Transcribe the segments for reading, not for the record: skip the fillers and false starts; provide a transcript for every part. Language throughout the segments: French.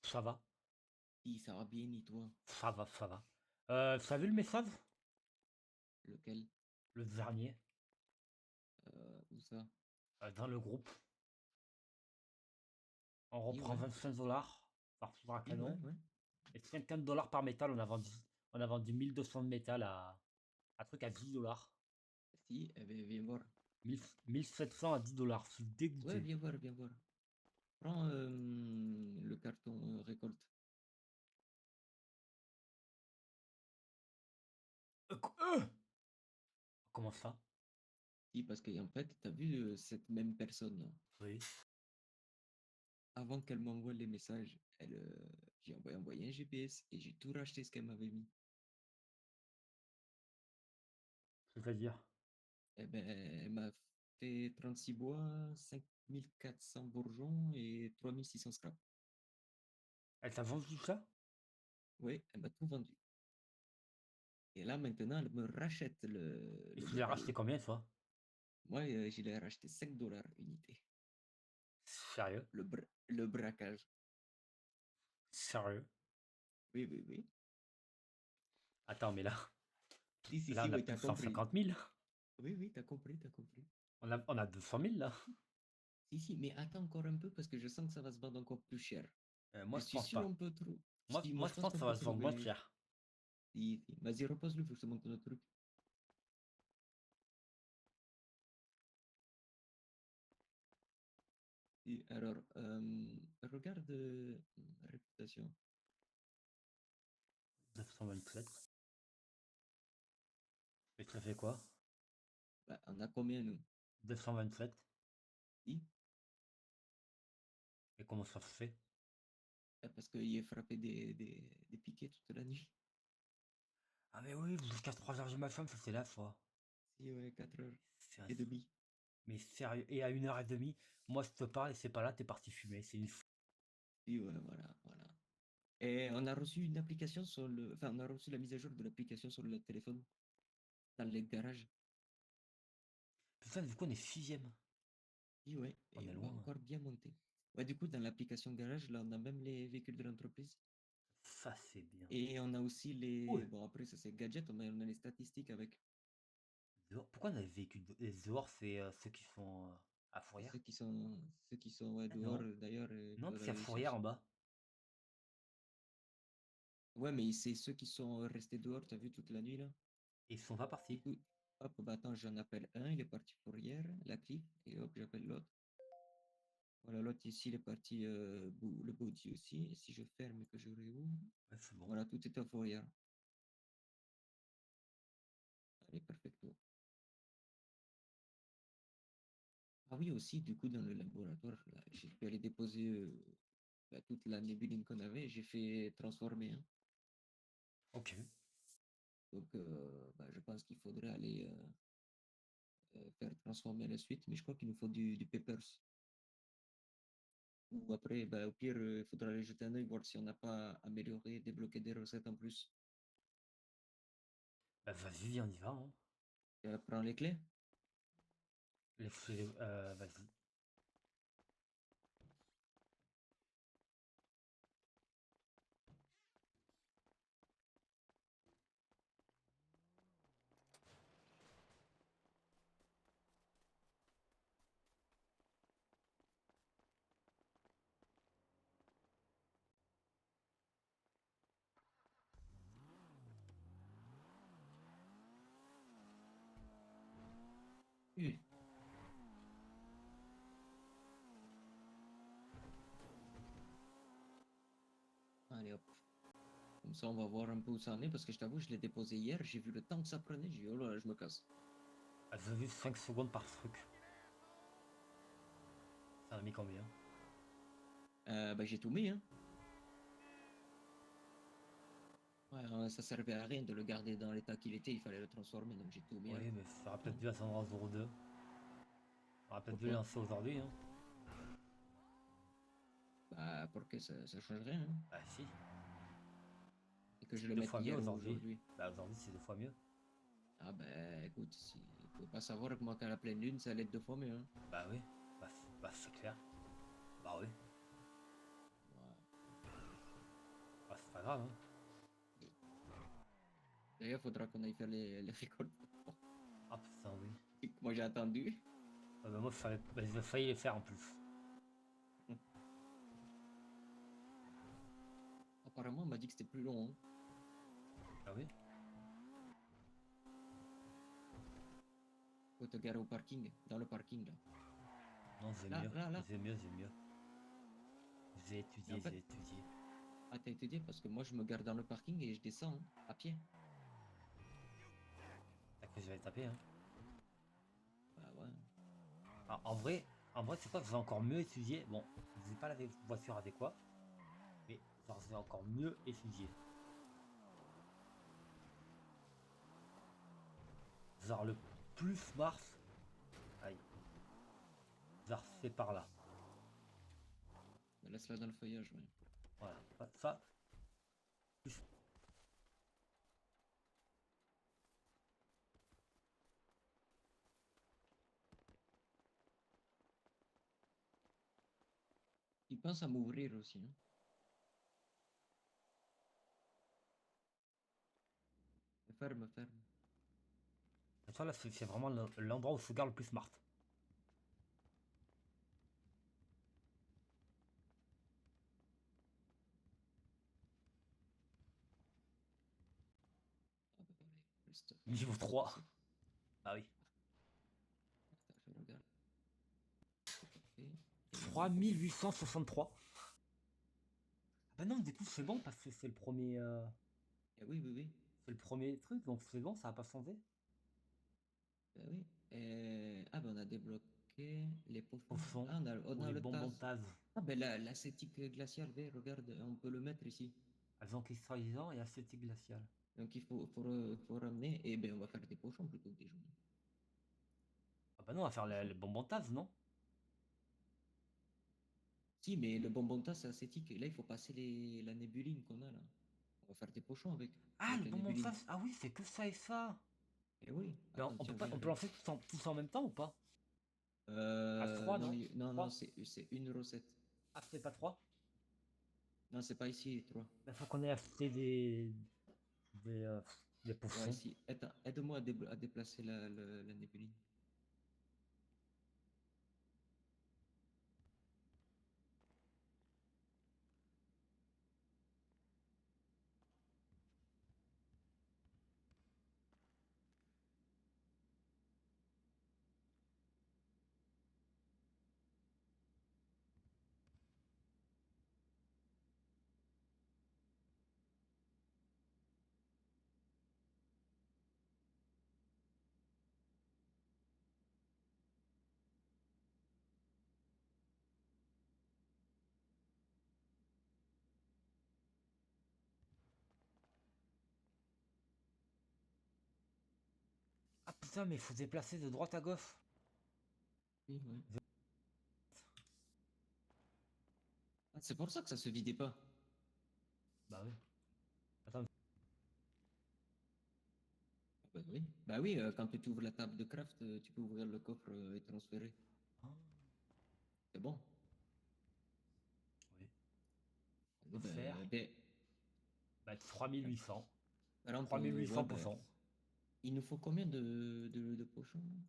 Ça va, Si, ça va bien, et toi? ça va, ça va. T'as vu le message? Lequel? Le dernier, Où ça? dans le groupe. On Si, reprend ouais. 25 $ par poudre à Si, ouais, canon. ouais. Et 50 $ par métal. On a vendu 1200 de métal à truc à 10 $. Si, eh ben, viens voir. 1700 à 10 $. Je suis Ouais, dégoûté. viens voir, viens voir. Prends le carton récolte. Comment ça? Si, parce que en fait, t'as vu cette même personne, là, Oui. avant qu'elle m'envoie les messages, j'ai envoyé un GPS et j'ai tout racheté ce qu'elle m'avait mis. C'est-à-dire, Eh ben, elle m'a fait 36 bois, 5400 bourgeons et 3600 scrap. elle t'a vendu ça? Ouais, elle m'a tout vendu. Et là, maintenant, elle me rachète Et le tu l'as métal. racheté combien, toi? Moi, je l'ai racheté 5 $ unité. Sérieux? Le braquage. Sérieux? Oui, oui, oui. Attends, mais là, Si, si, là si, on a oui, plus t'as de cent compris. cinquante mille. Oui, oui, t'as compris, t'as compris. On a 200 000 là. Si, si, mais attends encore un peu parce que je sens que ça va se vendre encore plus cher. Moi, Je je suis pense sûr pas. on peut trouver. Moi, Si, moi, moi, je je pense pense que qu'on ça peut va se vendre moins trouver. cher. Si, si. Vas-y, repose-le, faut que je te montre le truc. Si, alors, regarde réputation. 927. Et ça fait quoi? Bah, on a combien, nous? 227. Si? Et comment ça se fait? Parce qu'il est frappé des piquets toute la nuit. Ah mais oui, jusqu'à 3 h du matin, ça c'est la fois. Si, ouais, 4 heures C'est un- et demie. Mais sérieux, et à 1 h 30, moi je te parle et c'est pas là, t'es parti fumer. C'est une Si, ouais, voilà, voilà. Et on a reçu une application sur le. Enfin, on a reçu la mise à jour de l'application sur le téléphone dans les garages. putain, du coup on est sixième. Oui, ouais, On et est on va loin. encore bien monter. Ouais, du coup, dans l'application garage, là, on a même les véhicules de l'entreprise. Ça c'est bien. Et on a aussi Ouais. les. Bon, après, ça c'est gadget, on a les statistiques avec Pourquoi on a les véhicules les dehors, c'est ceux qui sont à Fourrière? ceux qui sont ouais, Ah dehors. non. D'ailleurs, il Non, parce faudrait qu'il y a aller les Fourrière chercher. en bas. Ouais, mais c'est ceux qui sont restés dehors, t'as vu, toute la nuit, là. Et ils sont pas Du partis. coup, hop, bah attends, j'en appelle un, il est parti pour hier, la clip, et hop, j'appelle l'autre. Voilà, l'autre ici, il est parti, le body aussi. Et si je ferme et que je réouvre, Ouais, c'est bon. voilà, tout est à fourrière. Allez, perfecto. Ah oui, aussi, du coup, dans le laboratoire, là, j'ai pu aller déposer bah, toute la nébuline qu'on avait. J'ai fait transformer, hein. Ok. Donc, bah, je pense qu'il faudrait aller faire transformer la suite. Mais je crois qu'il nous faut du peppers. Ou après, bah, au pire, il faudra aller jeter un œil, voir si on n'a pas amélioré, débloqué des recettes en plus. Bah vas-y, on y va, hein. Prends les clés. Vas-y. Oui. Allez, hop. Comme ça, on va voir un peu où ça en est, parce que je t'avoue, je l'ai déposé hier, j'ai vu le temps que ça prenait, j'ai dit, oh là, je me casse. Vas-y, 5 secondes par truc. Ça a mis combien? Bah, j'ai tout mis, hein. Ouais, ça servait à rien de le garder dans l'état qu'il était, il fallait le transformer, donc j'ai tout mis à Oui, mais ça aurait peut-être fond. dû attendre en 02. On aurait peut-être dû Pourquoi? lancer aujourd'hui, hein. Bah, pour que ça change rien, hein. Bah si. Et que je C'est le deux mette fois mieux hier ou aujourd'hui. aujourd'hui. Bah aujourd'hui c'est 2 fois mieux. Ah, bah, écoute, si vous pouvez pas savoir que moi, qu'à la pleine lune, ça allait être 2 fois mieux, hein. Bah oui. Bah c'est clair. Bah oui. Ouais. grave, hein. D'ailleurs, faudra qu'on aille faire les récoltes. Ah putain, oui. Moi, j'ai attendu. Ah bah, moi, j'ai failli les faire en plus. Apparemment, on m'a dit que c'était plus long. Hein. Ah oui? Faut te garer au parking, dans le parking là. Non, j'ai Là, mieux. là, là. J'ai mieux, j'ai mieux. J'ai Mais en étudié, fait, j'ai étudié. ah, t'as étudié parce que moi, je me gare dans le parking et je descends hein, à pied. T'as cru que je vais taper, hein. Bah ouais. Ah, en vrai, c'est quoi que j'ai encore mieux étudié. Bon, je n'ai pas la voiture adéquate, mais genre, j'ai encore mieux étudié. Genre, le plus Mars. Aïe. Genre, c'est par là. Mais laisse-la dans le feuillage, ouais. Voilà. Ça. Il pense à m'ouvrir aussi. Hein. Ferme, ferme. Ça, là, c'est vraiment l'endroit où se garde le plus smart. Ah bah allez, reste. Niveau 3. Ah oui. Attends, je regarde. C'est parfait. 3863. Ah bah non, du coup, c'est bon parce que c'est le premier. Eh oui, oui, oui. C'est le premier truc, donc c'est bon, ça va pas changer. Bah oui. Ah ben on a débloqué les Au potions. fond, Ah, on ou a les le bonbons tas. de Taz. Ah ben l'acétique glaciale, regarde, on peut le mettre ici. Elles ont cristallisant et acétique glacial. Donc il faut ramener. Et ben on va faire des potions plutôt que des journées. Ah bah non, on va faire les bonbons de Taz, non? Si, mais le bonbon de tas c'est acétique. Et là, il faut passer la nébuline qu'on a là. On va faire des pochons Ah, avec le la bonbon de nébuline. Taz. Ah oui, c'est que ça et ça. Et oui. Mais Attends, on peut tiens, pas, viens, on peut viens. lancer tous en même temps ou pas? À 3, Non, non? non, non, 3. c'est une recette. Ah, c'est pas 3. Non, c'est pas ici, 3. Il faut qu'on ait acheté des, euh, des Ouais, potions. ici. Attends, aide-moi à déplacer la nébuline. Ah putain, mais il faut déplacer de droite à gauche. Oui, ouais. Ah, c'est pour ça que ça se vidait pas. Bah oui. Attends. Bah oui, quand tu ouvres la table de craft, tu peux ouvrir le coffre et transférer. Ah, C'est bon. oui. Eh On peut faire. ben, Bah, 3800. par exemple, 3800 ouais, ben, potions. il nous faut combien de pochons là.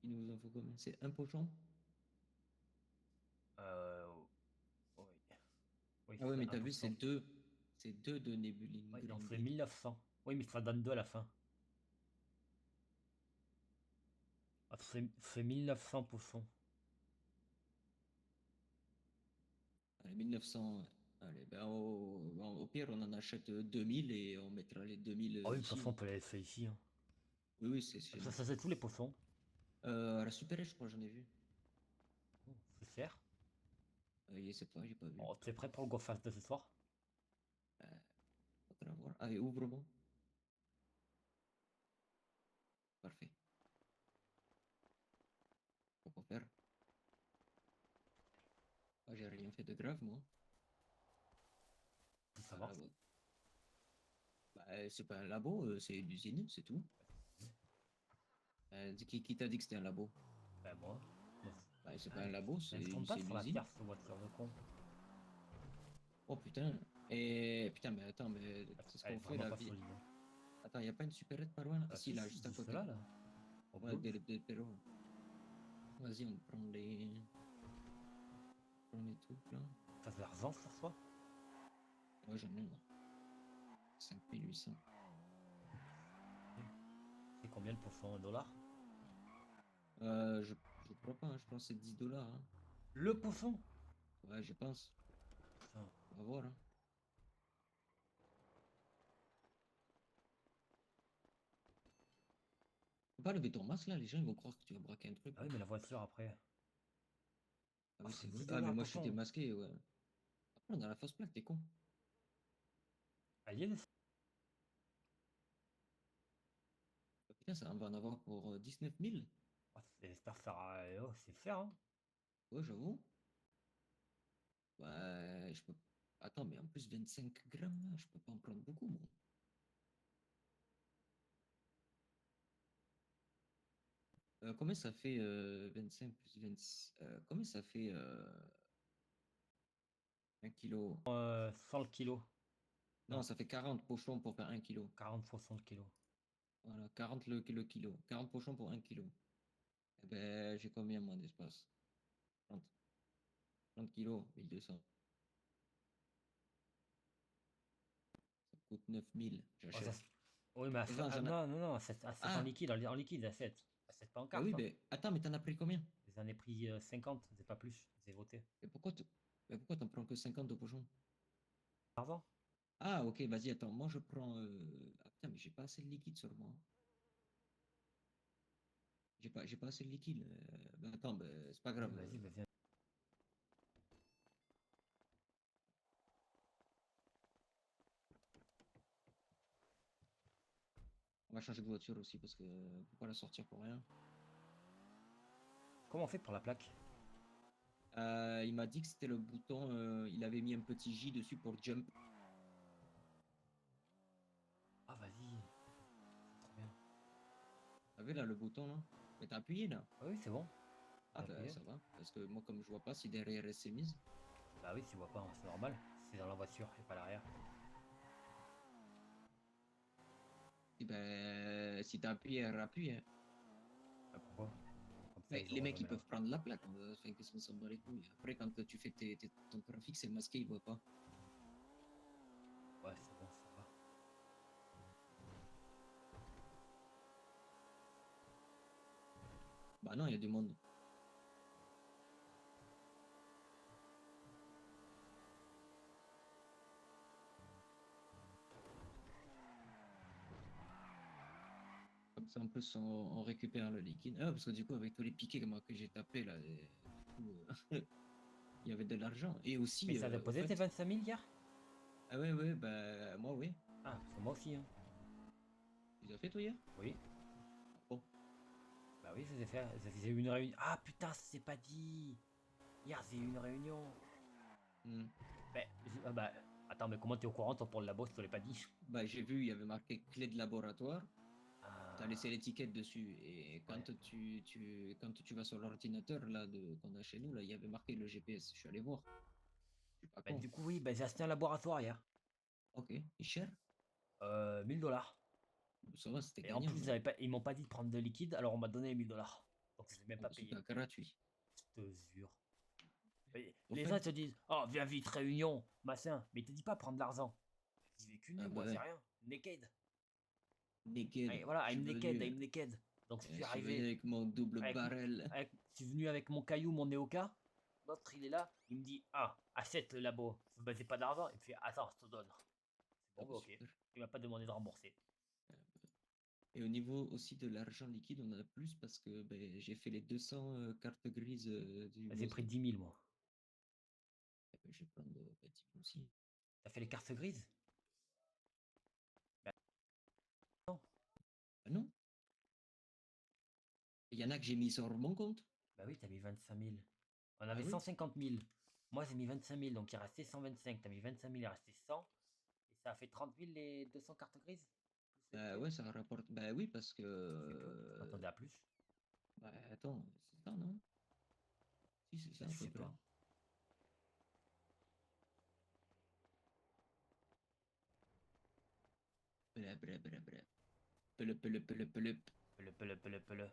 Il nous en faut combien? C'est un pochon? Euh, oui. Oui, Ah ouais, c'est mais un t'as vu, potion. c'est deux de Nébuline Oui, donc Green c'est Blade. 1900. Oui, mais ça donne 2 à la fin. Ah, c'est 1900 potions. Allez, 1900. Allez, ben au pire, on en achète 2000 et on mettra les 2000 Ah oui, de toute façon, ici. on peut les laisser ici, hein. Oui, oui, c'est chez Ça, nous. ça c'est tous les potions. À la Super je crois, j'en ai vu. Oh, c'est cher. Je sais pas, j'ai pas vu. Bon, t'es prêt pour le go fast de ce soir? Euh, Faudra voir. Allez, ouvre-moi. Parfait. Faut pas faire. Ah, j'ai rien fait de grave, moi. Ça Ah, va. là, ouais. Bah, c'est pas un labo, c'est une usine, c'est tout. Qui t'a dit que c'était un labo? Ben moi. Bah, c'est pas un Aïe. labo, Elle ne tourne pas c'est une sur la usine. carte, cette voiture de con. Oh putain. Et putain, mais attends, mais ce Elle est qu'on fait vraiment là. pas solide, hein. Attends, il n'y a pas une supérette par loin là? Ah Bah si, si, là, si, juste à juste côté. là, là. Au Ouais, gauche. des perros. Vas-y, on prend les trucs là. T'as de l'argent sur toi? Ouais, j'en ai moi. 5800. C'est combien le pourcent en dollars? Je crois pas, hein, je pense que c'est 10 $. Hein. Le poisson? Ouais, je pense. Putain. On va voir. Hein. Faut pas lever ton masque là, les gens ils vont croire que tu vas braquer un truc. Ah oui, mais la voiture après. Ah Oh, oui, c'est c'est vrai. 10 Ah, mais dollars le moi je suis poisson. démasqué, ouais. Après, on a la fausse plaque, t'es con. Ah, il y a des... Ah, putain, ça on va en avoir pour 19 000. Oh, j'espère faire... oh, c'est faire, hein. Ouais, j'avoue. Ouais, je peux. Attends, mais en plus 25 grammes, là, je peux pas en prendre beaucoup, moi. Combien ça fait 25 plus 26 combien ça fait 1 kilo? 100 le kilo. Non, Non, ça fait 40 pochons pour faire 1 kilo. 40 fois 100 le kilo. Voilà, 40 le kilo. 40 pochons pour 1 kilo. Eh ben, j'ai combien, moi, d'espace? 30. 30 kilos, 1200. Ça coûte 9000. Oh, ça, J'achète. oui, mais Attends, non, non, non, à 7 en Ah, liquide, en liquide, à 7. À 7 pas en bah oui, carte, hein. mais attends, mais t'en as pris combien? J'en ai pris 50, c'est pas plus, j'ai voté. Et pourquoi t'en prends que 50 de pochons? Pardon? Ah, ok, vas-y, attends. Moi, je prends. Ah, putain, mais j'ai pas assez de liquide sur moi. J'ai pas assez de liquide. Bah, attends, bah, c'est pas grave. Vas-y, vas-y. On va changer de voiture aussi parce que faut pas la sortir pour rien. Comment on fait pour la plaque? Il m'a dit que c'était le bouton. Il avait mis un petit J dessus pour jump. Ah, vas-y. C'est trop bien. T'as vu là le bouton là? Mais t'as appuyé là. Ah oui, c'est bon. Ah, J'ai bah appuyé. ça va. Parce que moi, comme je vois pas si derrière elle s'est mise. Bah oui, tu vois pas, hein, c'est normal. C'est dans la voiture et pas à l'arrière. Et ben, si t'as appuyé, elle appuie. Hein. Bah, pourquoi? Comme ça, Mais ils les auront mecs, ils jamais la... peuvent prendre la plaque. Enfin, qu'est-ce qu'on s'en bat les couilles. Après, quand tu fais ton trafic, c'est masqué, ils voient pas. Ouais, c'est bon, ça va. Bah non, il y a du monde. Comme ça, en plus, on récupère le liquide. Ah, parce que du coup, avec tous les piquets que j'ai tapé là, et, du coup, il y avait de l'argent. Et Mais aussi, ça a au déposé tes fait. 25 000 hier? Ah ouais, ouais, bah moi, oui. Ah, parce que moi aussi, hein. Tu as fait toi hier? Oui. Bon. Bah oui, ça s'est fait. J'ai eu une réunion. Ah putain, ça s'est pas dit. Hier, j'ai eu une réunion. Hmm. Bah, attends, mais comment t'es au courant, toi, pour le labo, si tu l'as pas dit? Bah, j'ai vu, il y avait marqué clé de laboratoire. Tu as Ah, laissé l'étiquette dessus. Et quand ouais. quand tu vas sur l'ordinateur là qu'on a chez nous, là, il y avait marqué le GPS. Je suis allé voir. Je suis pas Bah, con. du coup, oui, bah, j'ai acheté un laboratoire hier. Ok. Et cher? 1000 $. Ça va, c'était Et en gagnant. plus, Hein. ils m'ont pas dit de prendre de liquide, alors on m'a donné 1000 $. Donc, je l'ai même Oh, pas bah, payé. super gratuit. Je te jure. Au Les gens fait, te disent, oh, viens vite, réunion, machin. Mais ils te disent pas prendre de l'argent. J'y vais qu'une ah nuit, bah moi, j'ai ouais. rien. Naked. Naked. Voilà, Je suis I'm naked, venu, I'm naked. Donc, je suis je suis venu arrivé avec mon double avec, barrel. je suis venu avec mon caillou, mon Neoka. L'autre, il est là. Il me dit, ah, achète le labo. Bah, j'ai pas d'argent. Il me fait, attends, je te donne. C'est Ah bon, bah bah, ok. super. Il m'a pas demandé de rembourser. Et au niveau aussi de l'argent liquide, on en a plus parce que ben, j'ai fait les 200 cartes grises du J'ai pris Mosley. 10 000, moi. Eh ben, je vais prendre 10 000 aussi. T'as fait les cartes grises? Bah, non. Ah non? Il y en a que j'ai mis sur mon compte. Bah oui, t'as mis 25 000. On Ah avait oui? 150 000. Moi, j'ai mis 25 000, donc il restait 125. T'as mis 25 000, il restait 100. Et ça a fait 30 000 les 200 cartes grises. Plus les Ouais, tickets. ça rapporte. Bah oui, parce que. Ça fait peu. Je m'attendais à plus. Bah attends, c'est ça, non? Si, c'est ça Bah, à je peu sais près. pas. bre, bre, bre. Pelup, pelup, pelup, pelup. Pele.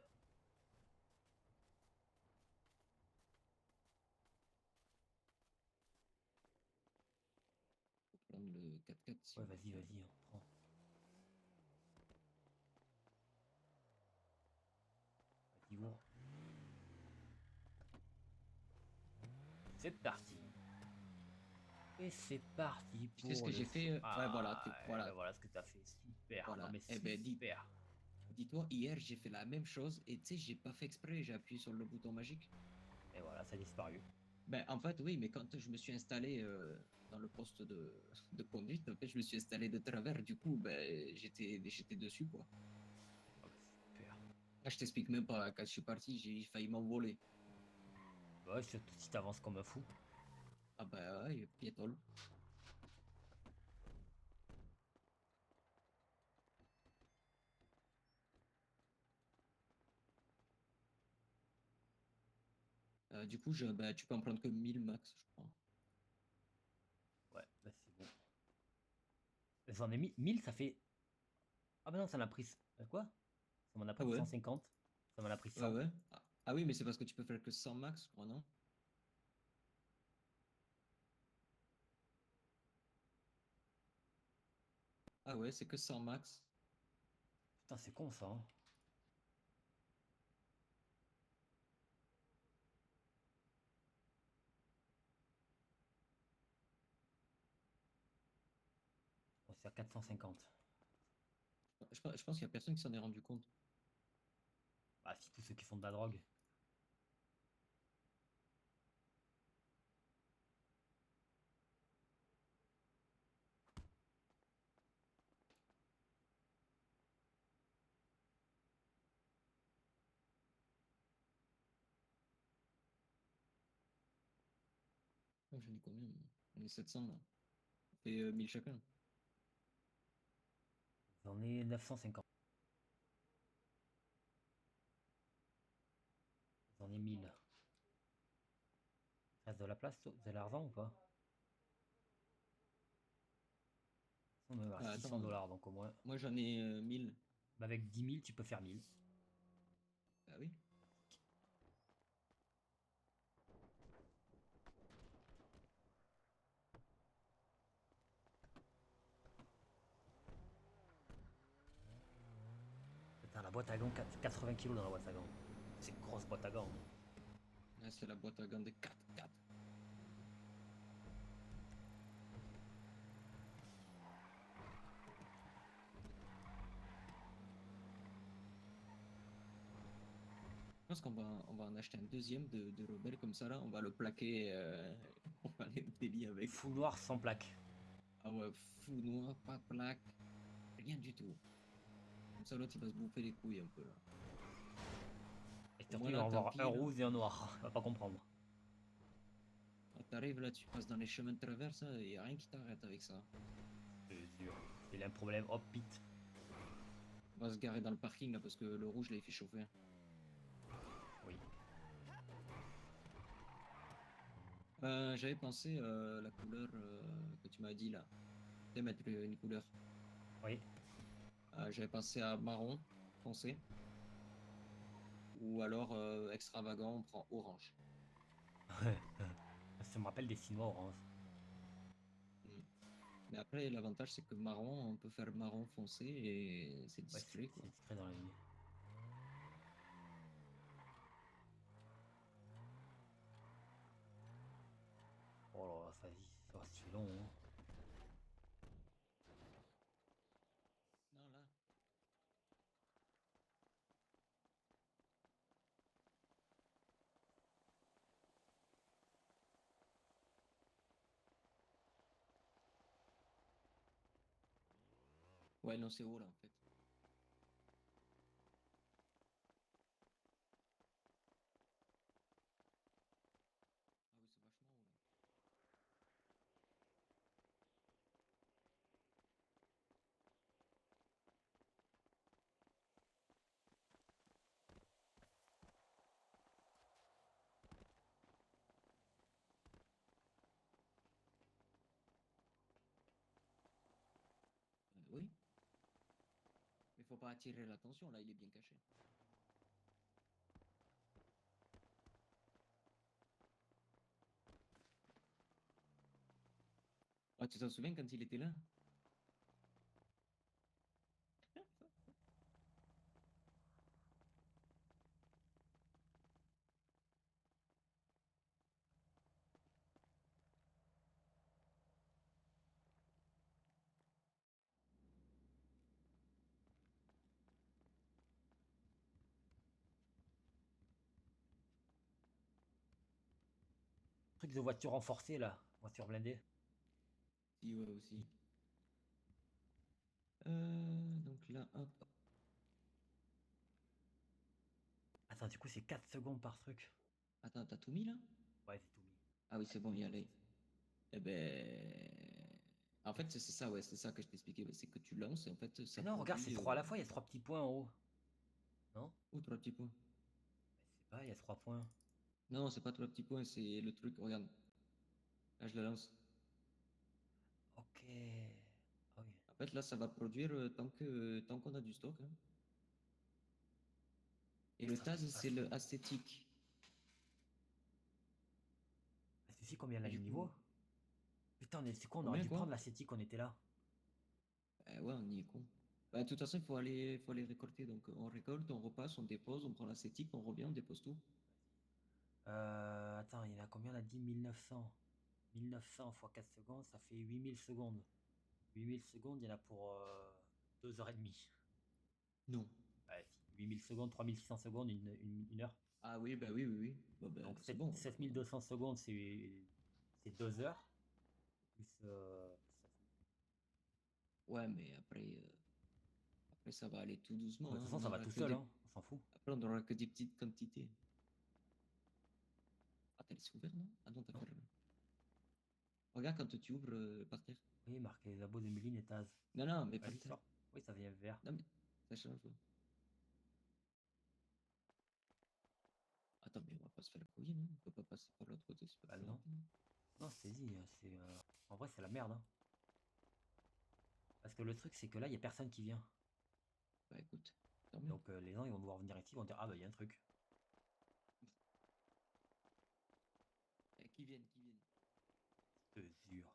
Faut prendre le 4x4 si Ouais, on veut vas-y, faire. vas-y, on prend. Vas-y, ouvre. C'est parti. Et c'est parti Tu sais ce pour que le j'ai saut. fait? Ouais, voilà, Ah, et voilà, voilà ce que t'as fait. Super. Non, voilà. mais Eh ben, super. dis-toi, hier, j'ai fait la même chose et tu sais, j'ai pas fait exprès, j'ai appuyé sur le bouton magique. Et voilà, ça a disparu. Ben, en fait, oui, mais quand je me suis installé dans le poste de conduite, en fait, je me suis installé de travers, du coup, ben, j'étais dessus, quoi. Ah, bah, super. Là, je t'explique même pas, quand je suis parti, j'ai failli m'envoler. Ouais, surtout si t'avances comme un fou. Ah ben, ouais, piétole. Du coup, ben, tu peux en prendre que 1000 max, je crois. Ouais, bah c'est bon. J'en ai mis 1000, ça fait. Ah, bah non, ça m'a pris. Quoi? Ça m'en a Ah pris ouais? 150. Ça m'en a pris Ouais, 100. ouais. Ah oui, mais c'est parce que tu peux faire que 100 max, je crois, non? Ah ouais, c'est que 100 max. Putain, c'est con ça, hein. Bon, c'est à 450. Je pense qu'il y a personne qui s'en est rendu compte. Bah, si tous ceux qui font de la drogue. Oh, j'en ai combien, moi? On est 700 là. Ça fait 1000 chacun. J'en ai 950. J'en ai 1000. Il reste de la place, toi? Vous avez l'argent ou pas? On est à Ah, 600 attends, dollars, donc au moins. moi j'en ai 1000. Bah, avec 10 000, tu peux faire 1000. Ah oui? Putain, la boîte à gants, 80 kilos dans la boîte à gants. C'est une grosse boîte à gants. Là, c'est la boîte à gants des 4x4. Je pense qu'on va en acheter un deuxième de Rebelle comme ça là. On va le plaquer. On va aller au délit avec. Fou noir sans plaque. Ah ouais, fou noir, pas de plaque. Rien du tout. Comme ça, l'autre il va se bouffer les couilles un peu là. Et Au surtout, moins il va là, en tant avoir un pis là. rouge et un noir. Il va pas comprendre. Quand t'arrives là, tu passes dans les chemins de traverse, il n'y a rien qui t'arrête avec ça. C'est sûr. Il a un problème, hop, pite. On va se garer dans le parking là parce que le rouge là il fait chauffer. Oui. J'avais pensé la couleur que tu m'as dit là. Tu sais, mettre une couleur. Oui. J'avais pensé à marron foncé. Ou alors extravagant, on prend orange. Ça me rappelle des Chinois orange. Mm. Mais après, l'avantage c'est que marron, on peut faire marron foncé et c'est Ouais, discret c'est quoi. discret dans la nuit. Oh là là, ça y est, ça c'est long. Hein. Non, là. Ouais, non, c'est haut là en fait. Ah oui, c'est vachement haut là. Oui. pas attirer l'attention, là, il est bien caché. Ah, tu t'en souviens quand il était là? Truc de voiture renforcée là, voiture blindée. Si, ouais, aussi. Donc là, hop. Attends, du coup, c'est 4 secondes par truc. Attends, t'as tout mis là? Ouais, c'est tout mis. Ah oui, c'est bon, il y a l'œil. Eh ben. En fait, c'est ça, ouais, c'est ça que je t'expliquais. C'est que tu lances et en fait, ça Mais non, regarde, c'est produit. 3 à la fois, il y a 3 petits points en haut. Non? Oh, 3 petits points. C'est pas, il y a 3 points. Non, c'est pas 3 petits points, c'est le truc. Regarde. Là, je la lance. Ok. Ah oui. En fait, là, ça va produire tant qu'on a du stock, hein. Et le Ça fait TAS, pas c'est ça. le esthétique. Ah, tu sais combien elle a Et le du coup, niveau? Putain, c'est con, on aurait combien dû quoi? prendre l'acétique, on était là. Ouais, on y est con. Bah, de toute façon, il faut aller récolter. Donc, on récolte, on repasse, on dépose, on prend l'acétique, on revient, on dépose tout. Attends, il y en a combien on a dit 1900. 1900 x 4 secondes, ça fait 8000 secondes. 8000 secondes, il y en a pour 2h30. Non. Ouais, si. 8000 secondes, 3600 secondes, une heure. Ah oui, bah oui, oui, oui. Bon, bah, Donc c'est bon. 7200 secondes, c'est 2 heures. Plus 7000. Ouais, mais après, ça va aller tout Non, doucement, mais de hein. toute On façon, ça va aura tout que seul, des... hein. On s'en fout. Après, on n'aura que des petites quantités. Ah, t'as laissé ouvert, non? Ah non, t'as Non. fermé. Regarde quand tu ouvres par terre. Oui, marqué les abos de Méline et Taz. Non, non, mais par Vas-y, terre. sors. Oui, ça vient vert. Non, mais ça change, ouais. Attends, mais on va pas se faire couiller, non? On peut pas passer par l'autre côté, c'est pas Bah plus non. rapide. Non, c'est dit. En vrai, c'est la merde, hein. Parce que le truc, c'est que là, il n'y a personne qui vient. Bah écoute, tant mieux. Donc les gens, ils vont devoir venir ici, ils vont dire, ah bah, il y a un truc. Qui viennent, qui viennent. Je te jure.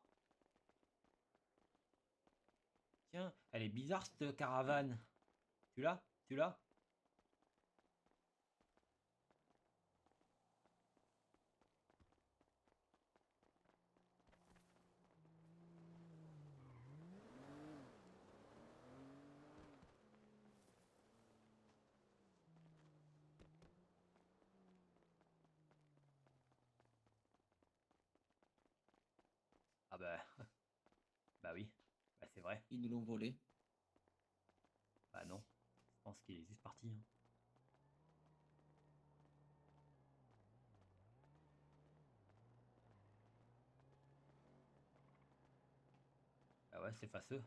Tiens, elle est bizarre, cette caravane. Tu l'as? Tu l'as? Ah bah, bah oui. Bah c'est vrai. Ils nous l'ont volé. Bah non. Je pense qu'il est juste parti, hein. Ah ouais, c'est faceux.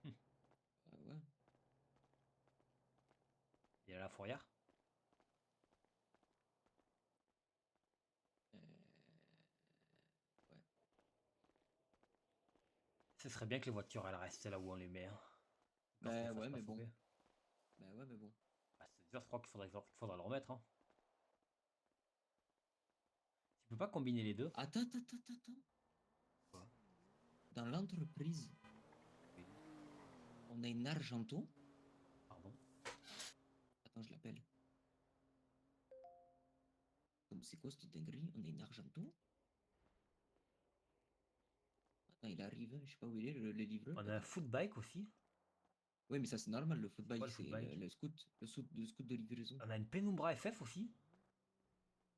Ah ouais. Il a la fourrière. Euh, ouais. Ce serait bien que les voitures, elles restent là où on les met, hein. Quand qu'elles Bah se fassent ouais, pas mais bon. choper. Bah ouais, mais bon. Bah c'est dur, je crois qu'il faudra le remettre, hein. Tu peux pas combiner les deux? Attends, attends, attends, attends. Quoi? Dans l'entreprise, Oui. on a une Argento. Pardon. Attends, je l'appelle. Comme c'est quoi cette dinguerie? On a une Argento. Attends, il arrive, je sais pas où il est, le livreur. On a un Attends. foot bike aussi. Oui, mais ça c'est normal, le C'est quoi footbike, le c'est foot bike? le scoot de livraison. On a une Penumbra FF aussi.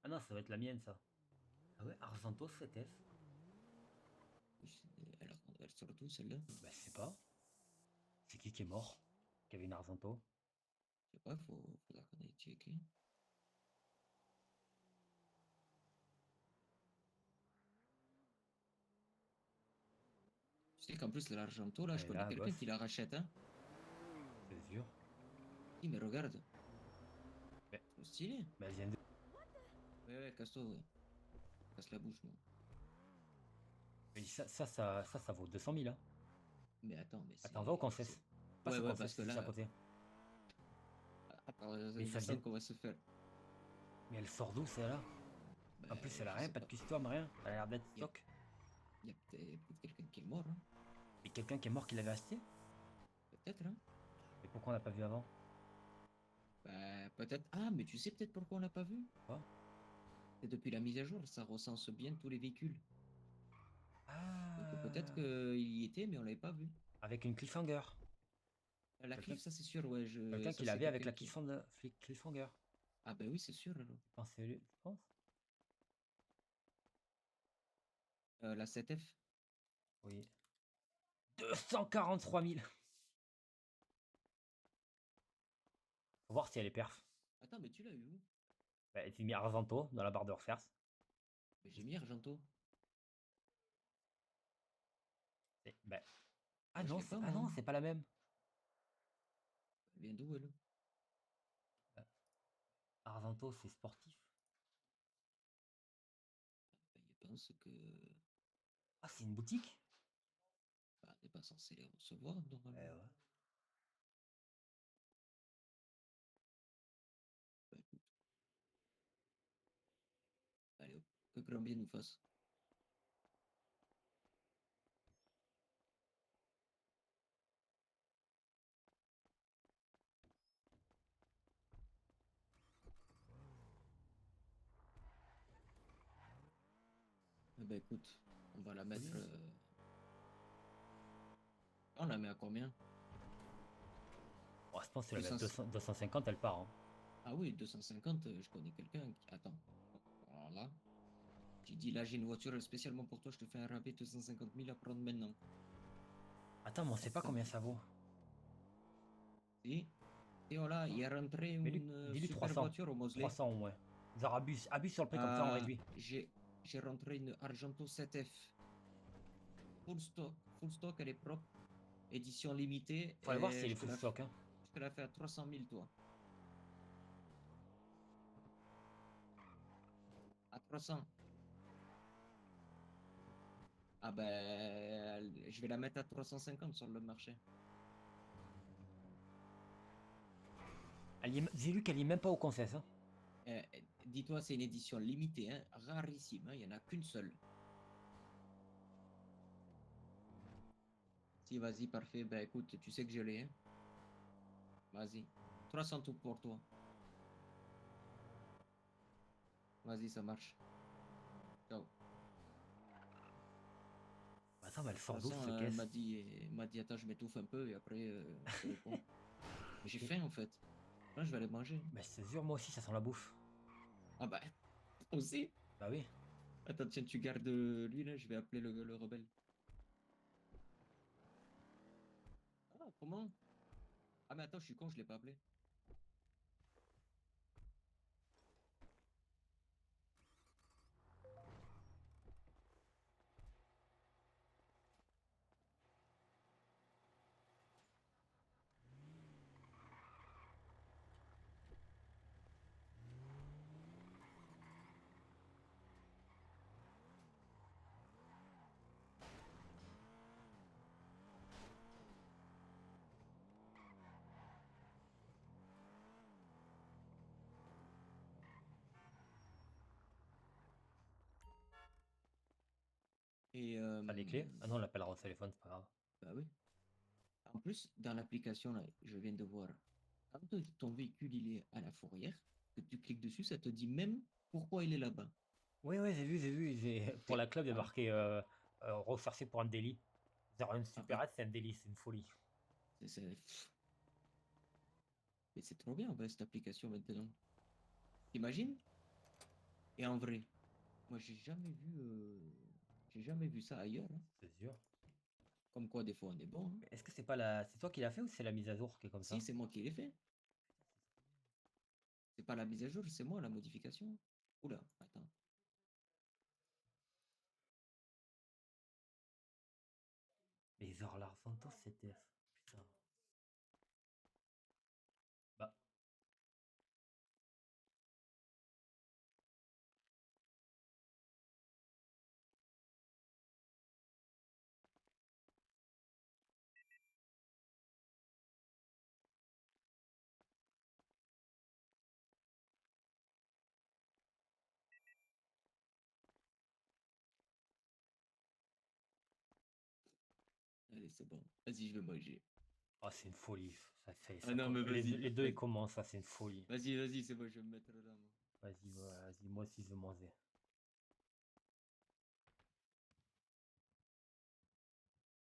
Ah non, ça va être la mienne, ça. Ah ouais, Argento 7F. Oui, elle sort d'où celle-là? Bah je sais pas. C'est qui est mort? Qui avait une Argento? Je sais pas, faudra qu'on aille checker. Tu sais qu'en plus, l'Argento, là, Elle je est connais là, à quelqu'un gauche. qui la rachète, hein. C'est sûr. Oui, mais regarde, Mais, trop stylé. mais elle vient de... Ouais, casse-toi, ouais. Casse la bouche, moi. Mais ça vaut 200 000, hein. Mais attends, mais Attends, va au c'est... Concess. Passe Ouais, au ouais, Concess, parce que c'est juste à là, côté. Alors, Mais je ça vient. sens qu'on va se faire. Mais elle sort d'où celle-là? En plus, Ben, elle a je rien, sais pas de pas. custom, rien. Elle a l'air d'être Il y a, stock. il y a peut-être quelqu'un qui est mort, hein. Mais quelqu'un qui est mort qui l'avait acheté? Peut-être, hein. Mais pourquoi on l'a pas vu avant? Ben, peut-être. Ah, mais tu sais peut-être pourquoi on l'a pas vu? Quoi? C'est depuis la mise à jour, ça recense bien tous les véhicules. Donc peut-être Ah, qu'il y était, mais on l'avait pas vu. avec une cliffhanger. La Quelqu'un cliff, ça c'est sûr, ouais. quelqu'un qui Ça c'est l'avait avec quelqu'un la qui. cliffhanger. Ah, ben oui, c'est sûr, alors. Tu penses c'est lui, tu penses? La 7F. Oui. 243 000. Faut voir si elle est perf. Attends, mais tu l'as eu où? Bah, tu mis Argento dans la barre de recherche. Mais j'ai mis Argento. Bah, ah Moi, je non, l'ai pas, ah moi, non, hein. c'est pas la même. Elle vient d'où, elle? Bah, Argento, c'est sportif. Ben, il pense que. Ah, c'est une boutique? Bah, on n'est pas censé les recevoir, normalement. Ouais. Bah, écoute, allez hop, que grand bien nous fasse. Eh ben, écoute, on va la mettre. On la met à combien? Oh, je pense que la mettre 200. 250, elle part, hein. Ah oui, 250, je connais quelqu'un qui. Attends. Voilà. Tu dis là, j'ai une voiture spécialement pour toi, je te fais un rabais 250 000 à prendre maintenant. Attends, mais on sait Tac, pas tac. combien ça vaut. Si. Et voilà, il est rentré Mais lui, une dis-lui super 300. voiture au Mosley. 300 au moins. Genre, abuse sur le prix comme ça, on Euh, réduit. j'ai rentré une Argento 7F. Full stock. Full stock, elle est propre. Édition limitée. Faut aller voir si Et elle est full stock, hein. je te la fais à 300 000, toi. À 300. Ah ben, je vais la mettre à 350 sur le marché. Dis-lui qu'elle est même pas au concess, hein. Dis-toi, c'est une édition limitée, hein, rarissime, hein, il n'y en a qu'une seule. Si, vas-y, parfait. Ben écoute, tu sais que je l'ai, hein. Vas-y. 300 tout pour toi. Vas-y, ça marche. Ciao. Attends, mais elle De sort toute d'où façon, cette caisse? elle m'a dit, attends, je m'étouffe un peu et après, je te réponds. Mais j'ai Et- faim, en fait. Là, je vais aller manger. Bah, je te jure, moi aussi, ça sent la bouffe. Ah bah, toi aussi. Bah oui. Attends, tiens, tu gardes lui, là, je vais appeler le rebelle. Ah, comment? Ah, mais attends, je suis con, je l'ai pas appelé. Et, T'as les clés? Ah non, on l'appellera au téléphone, c'est pas grave. bah oui. En plus, dans l'application, là, je viens de voir, quand ton véhicule il est à la fourrière, que tu cliques dessus, ça te dit même pourquoi il est là-bas. Oui, oui, j'ai vu, j'ai vu. Pour C'est la club, il y a ah, marqué recherché pour un délit. Genre une ah ben, supérette, c'est un délit, c'est une folie. mais c'est trop bien, cette application maintenant. T'imagines? Et en vrai, moi j'ai jamais vu ça ailleurs, hein. C'est sûr. Comme quoi, des fois, on est bon, hein. Mais est-ce que c'est pas la. C'est toi qui l'as fait ou c'est la mise à jour qui est comme Si, ça? c'est moi qui l'ai fait. C'est pas la mise à jour, c'est moi la modification. Oula, attends. Mais genre l'Argento CTF. Putain. Bah, Allez, c'est bon. Vas-y, je vais manger. Ah, c'est une folie. Ça fait, Ah non, mais les, vas-y. les deux, ils commencent, ça, c'est une folie. Vas-y, c'est bon, je vais me mettre là, moi. Vas-y, moi aussi, je vais manger.